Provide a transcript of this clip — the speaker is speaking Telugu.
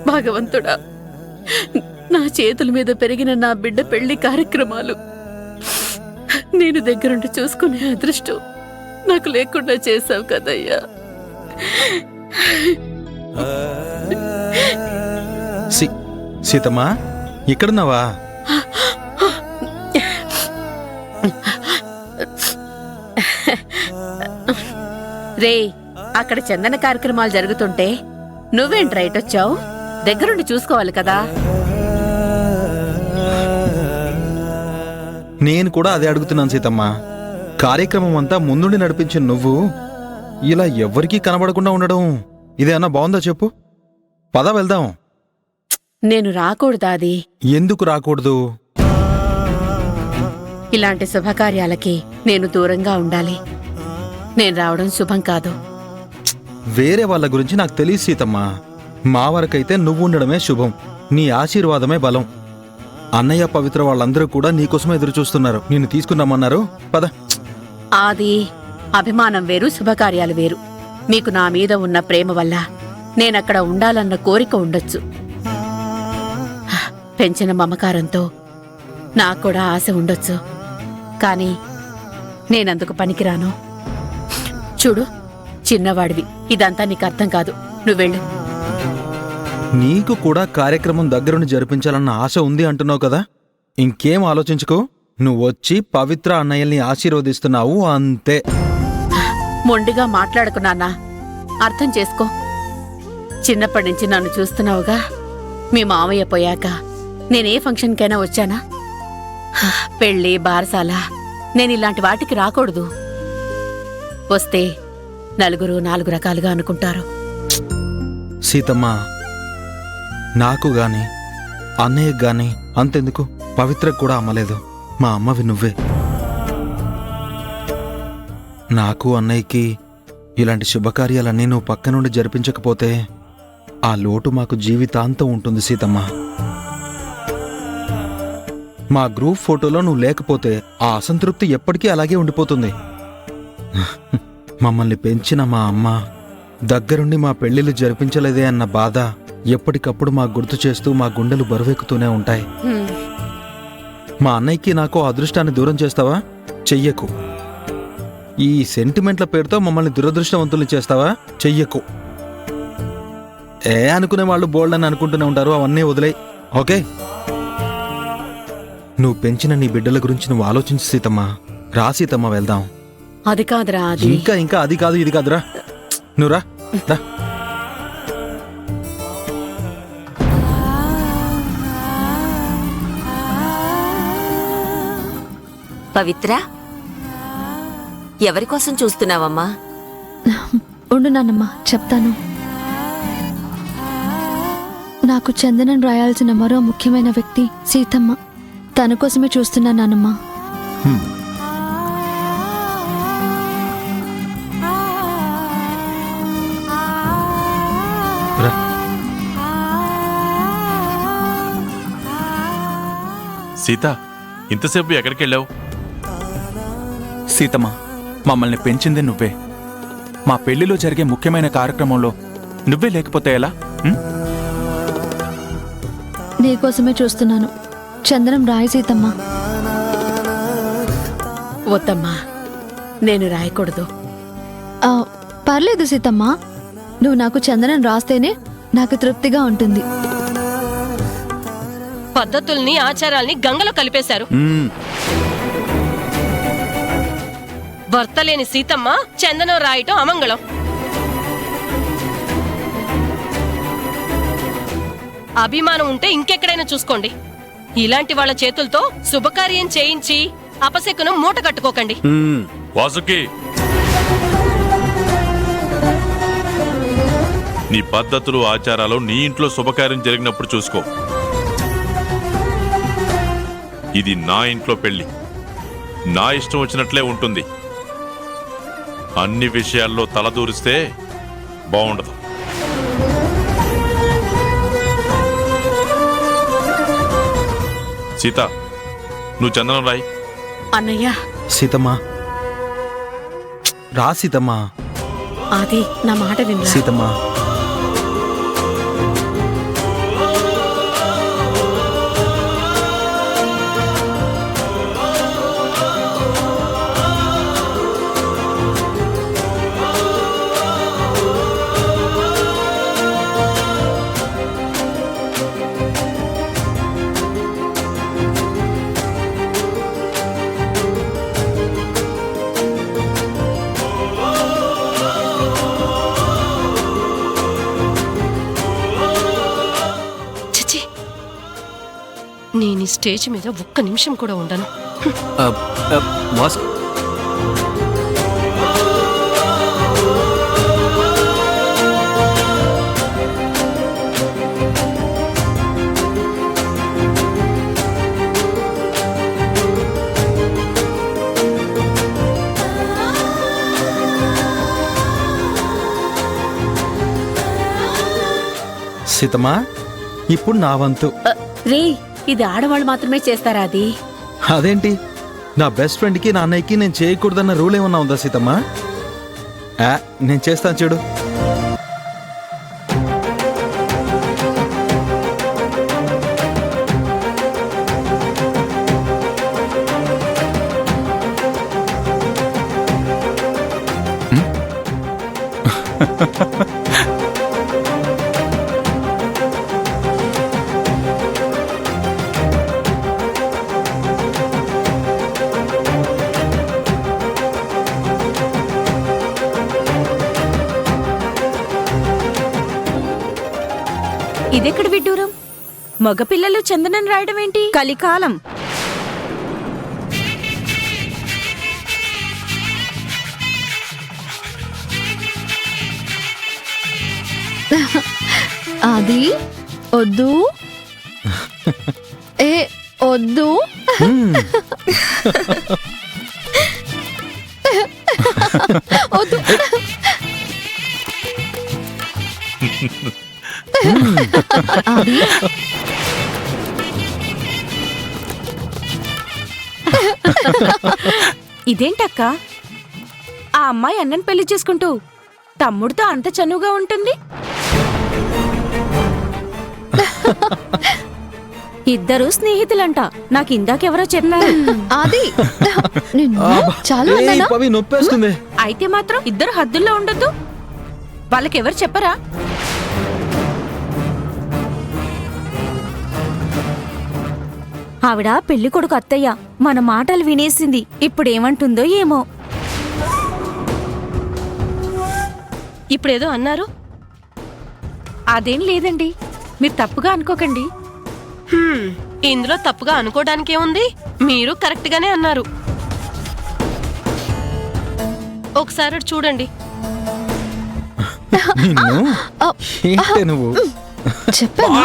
భగవంతుడా, నా చేతుల మీద పెరిగిన నా బిడ్డ పెళ్లి కార్యక్రమాలు నేను దగ్గరుండి చూసుకునే అదృష్టం నాకు లేకుండా చేశావు కదయ్యా. సీతమ్మా, ఇక్కడున్నావా? రే, అక్కడ చందన కార్యక్రమాలు జరుగుతుంటే నువ్వేంటి రైట్ వచ్చావు? దగ్గరుండి చూసుకోవాలి కదా. నేను కూడా అదే అడుగుతున్నాను సీతమ్మా. కార్యక్రమం అంతా ముందుండి నడిపించిన నువ్వు ఇలా ఎవ్వరికీ కనబడకుండా ఉండడం ఇదేమన్నా బాగుందా చెప్పు? పద వెళ్దాం. నేను రాకూడదా? అది ఎందుకు రాకూడదు? ఇలాంటి శుభకార్యాలకి నేను దూరంగా ఉండాలి. నేను రావడం శుభం కాదు. వేరే వాళ్ళ గురించి నాకు తెలియదు సీతమ్మా. మా వరకైతే నువ్వు ఉండడమే శుభం. నీ ఆశీర్వాదమే బలం. అన్నయ్య, పవిత్ర వాళ్ళందరూ కూడా నీకోసం ఎదురు చూస్తున్నారు. నిన్ను తీసుకున్నామన్నారు. పద. అది అభిమానం వేరు, శుభకార్యాలు వేరు. మీకు నా మీద ఉన్న ప్రేమ వల్ల నేనక్కడ ఉండాలన్న కోరిక ఉండొచ్చు. పెంచిన మమకారంతో నాకు కూడా ఆశ ఉండొచ్చు. కానీ నేనందుకు పనికిరాను. చూడు, చిన్నవాడివి, ఇదంతా నీకు అర్థం కాదు. నువ్వెళ్ళు. నీకు కూడా కార్యక్రమం దగ్గరుండి జరిపించాలన్న ఆశ ఉంది అంటున్నావు కదా. ఇంకేం ఆలోచించుకో. నువ్వొచ్చి పవిత్ర అన్నయ్యల్ని ఆశీర్వదిస్తున్నావు అంతే. మొండిగా మాట్లాడుకున్నానా? అర్థం చేసుకో. చిన్నప్పటి నుంచి నన్ను చూస్తున్నావుగా. మీ మామయ్య పోయాక నేనే ఫంక్షన్కైనా వచ్చానా? పెళ్ళి, బారసాల, నేనిలాంటి వాటికి రాకూడదు. వస్తే నలుగురు నాలుగు రకాలుగా అనుకుంటారు. సీతమ్మ, నాకు గాని అన్నయ్యకు గాని అంతెందుకు, పవిత్రకు కూడా అమ్మలేదు. మా అమ్మవి నువ్వే. నాకు అన్నయ్యకి ఇలాంటి శుభకార్యాలన్నీ నువ్వు పక్క నుండి జరిపించకపోతే ఆ లోటు మాకు జీవితాంతం ఉంటుంది సీతమ్మ. మా గ్రూప్ ఫోటోలో నువ్వు లేకపోతే ఆ అసంతృప్తి ఎప్పటికీ అలాగే ఉండిపోతుంది. మమ్మల్ని పెంచిన మా అమ్మ దగ్గరుండి మా పెళ్లిళ్ళు జరిపించలేదే అన్న బాధ ఎప్పటికప్పుడు మాకు గుర్తు చేస్తూ మా గుండెలు బరువెక్కుతూనే ఉంటాయి. మా అన్నయ్యకి నాకు అదృష్టాన్ని దూరం చేస్తావా? చెయ్యకు. ఈ సెంటిమెంట్ల పేరుతో మమ్మల్ని దురదృష్టవంతులు చేస్తావా? చెయ్యకు. అనుకునే వాళ్ళు బోల్డ్ అని అనుకుంటూనే ఉంటారు. అవన్నీ వదిలేయ్, ఓకే? నువ్వు పెంచిన నీ బిడ్డల గురించి నువ్వు ఆలోచించు సీతమ్మా. రా సీతమ్మ, వెళ్దాం. అది కాదురా. ఇంకా అది కాదు, ఇది కాదురా. నువ్వు రా. పవిత్ర, ఎవరి కోసం చూస్తున్నావమ్మా? ఉండు నాన్నమ్మ, చెప్తాను. నాకు చందనం రాయాల్సిన మరో ముఖ్యమైన వ్యక్తి సీతమ్మ. తన కోసమే చూస్తున్నా నాన్నమ్మ. సీత, ఇంతసేపు ఎక్కడికి వెళ్ళావు? సీతమ్మ, మమ్మల్ని పెంచింది నువ్వే. మా పెళ్లిలో జరిగే ముఖ్యమైన కార్యక్రమంలో నువ్వే లేకపోతే ఎలా? నీకోసమే చూస్తున్నాను. చందనం రాయి సీతమ్మ. వద్దమ్మా, నేను రాయకూడదు. పర్లేదు సీతమ్మ, నువ్వు నాకు చందనం రాస్తేనే నాకు తృప్తిగా ఉంటుంది. పద్ధతుల్ని, ఆచారాల్ని గంగలో కలిపేశారు. భర్త లేని సీతమ్మ చందనం రాయటం అమంగళం. అభిమానం ఉంటే ఇంకెక్కడైనా చూసుకోండి. ఇలాంటి వాళ్ళ చేతులతో శుభకార్యం చేయించి అపశకునం మూట కట్టుకోకండి. వాసుకి, నీ పద్ధతులు, ఆచారాలు నీ ఇంట్లో శుభకార్యం జరిగినప్పుడు చూసుకో. ఇది నా ఇంట్లో పెళ్లి. నా ఇష్టం వచ్చినట్లే ఉంటుంది. అన్ని విషయాల్లో తలదూరిస్తే బాగుండదు. సీత, నువ్వు చందనం రాయి. అన్నయ్య. సీతమ్మా, రా సీతమ్మా. అది నా మాట విన్నా. సీతమ్మా, నీ స్టేజ్ మీద ఒక్క నిమిషం కూడా ఉండను. బాస్ సీతమ్మా, ఇప్పుడు నా వంతు. రే, ఇది ఆడవాళ్ళు మాత్రమే చేస్తారా? అది అదేంటి, నా బెస్ట్ ఫ్రెండ్కి నా అన్నయ్యకి నేను చేయకూడదన్న రూల్ ఏమన్నా ఉందా సీతమ్మా? నేను చేస్తాను చూడు. ఇదెక్కడ విడ్డూరం? మగపిల్లలు చందనం రాయడం ఏంటి? కలికాలం. అది వద్దు, ఏ వద్దు. వద్దు. అది ఇదేంటక్క, ఆ అమ్మాయి అన్నని పెళ్లి చేసుకుంటూ తమ్ముడితో అంత చనువుగా ఉంటుంది? ఇద్దరు స్నేహితులంట. నాకు ఇందాకెవరో చెప్పారు. అది నిన్ను చాలా అన్నానా? పవి నొప్పేస్తుంది. అయితే మాత్రం ఇద్దరు హద్దుల్లో ఉండొద్దు. వాళ్ళకెవరు చెప్పరా? ఆవిడ పెళ్లి కొడుకు అత్తయ్య. మన మాటలు వినేసింది. ఇప్పుడేమంటుందో ఏమో. ఇప్పుడేదో అన్నారు. అదేం లేదండి, మీరు తప్పుగా అనుకోకండి. ఇందులో తప్పుగా అనుకోవడానికేముంది? మీరు కరెక్ట్ గానే అన్నారు. ఒకసారి అటు చూడండి. నిన్ను ఏంటి నువ్వు చెప్పాను.